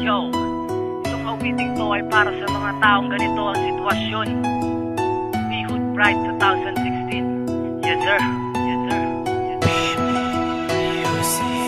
Yo, itong awiting to ay para sa mga taong ganito ang sitwasyon. Hood Pride 2016. Yes sir, yes sir, yes sir.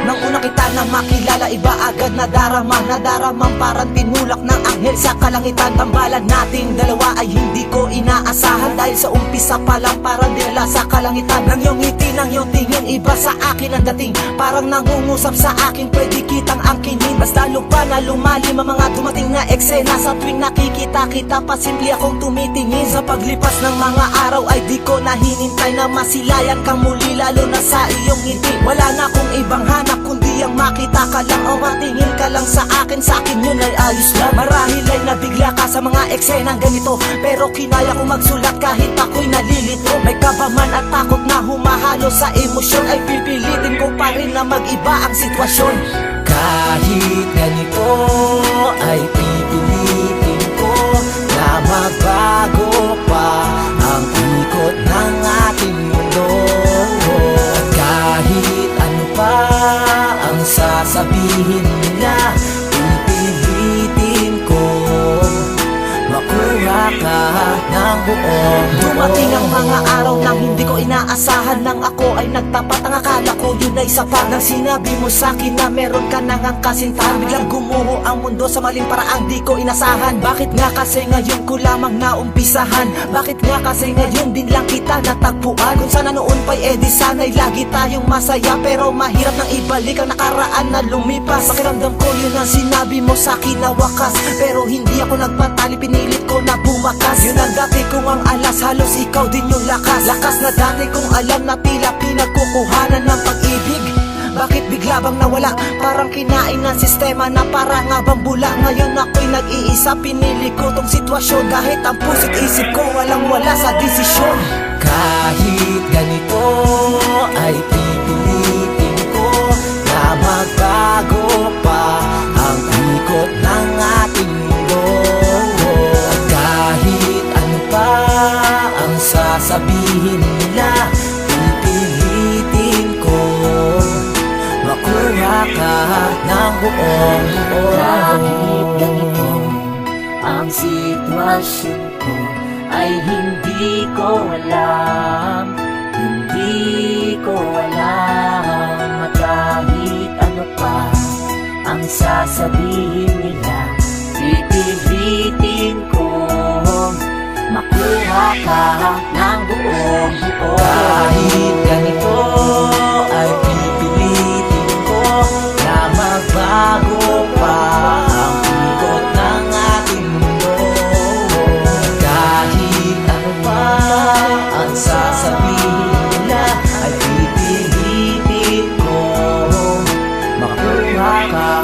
Nang una kita na makilala, iba agad nadaramang parang tinulak ng anghel sa kalangitan. Tambalan nating dalawa ay hindi ko inaasahan, dahil sa umpisa pa lang parang dinala sa kalangitan. Nang iyong ngiti, nang iyong tingin, iba sa akin ang dating. Parang nangungusap sa akin, pwede kitang angkinin. Mas lalo pa na lumalim ang mga dumating na eksena. Sa tuwing nakikita kita, pasimple akong tumitingin. Sa paglipas ng mga araw ay di ko na hinintay na masilayan kang muli, lalo na sa iyong ngiti. Wala na akong ibang hanap kundi ang makita ka lang o matingin ka lang sa akin yun ay ayos lang. Marahil ay nabigla ka sa mga eksenang ganito, pero kinaya ko magsulat kahit ako'y nalilito. May kabaman at takot na humahalo sa emosyon, ay pipilitin ko pa rin na mag-iba ang sitwasyon. Kahit ganito ay pipilitin ko na magbago pa ang ikot ng ating mundo. Kahit ano pa ang sasabihin nila, pipilitin ko makuha ka ng buong. Dumating ang mga araw nang hindi ko inaasahan, nang ako ay nagtapat ang akala ko yun ay sapat. Nang sinabi mo sa'kin na meron ka nang ang kasintahan, biglang gumuho ang mundo sa maling paraang di ko inasahan. Bakit nga kasi ngayon ko lamang naumpisahan? Bakit nga kasi ngayon din lang kita natagpuan? Kung sana noon pa'y edi sana'y lagi tayong masaya, pero mahirap nang ibalik ang nakaraan na lumipas. Pakiramdam ko yun ang sinabi mo sa'kin na wakas, pero hindi ako nagpatali, pinilit ko na bumakas. Yun ang dati kong ang alas, halos ikaw din yung lakas. Lakas na dati kong alam na tila pinagkukuhanan ng pag-ibig. Bakit bigla bang nawala? Parang kinain ng sistema na para nga bang bula. Ngayon ako'y nag-iisa, pinili ko tong sitwasyon, kahit ang puso't isip ko walang wala sa desisyon. Kahit ganito ay pipilitin ko na magbago pa ang ikot ng ating mundo. Kahit ano pa ang sasabihin nila, pipilitin ko makuha ka ng buong. Kahit ganito ang sitwasyon ko ay hindi ko alam, hindi ko alam. At kahit ano pa ang sasabihin nila, pipilitin ko makuha ka ng buong. Kahit ganito ay pipilitin ko na magbago pa ang ikot ng ating mundo. Kahit ano pa ang sasabihin nila, ay pipilitin ko makuha ka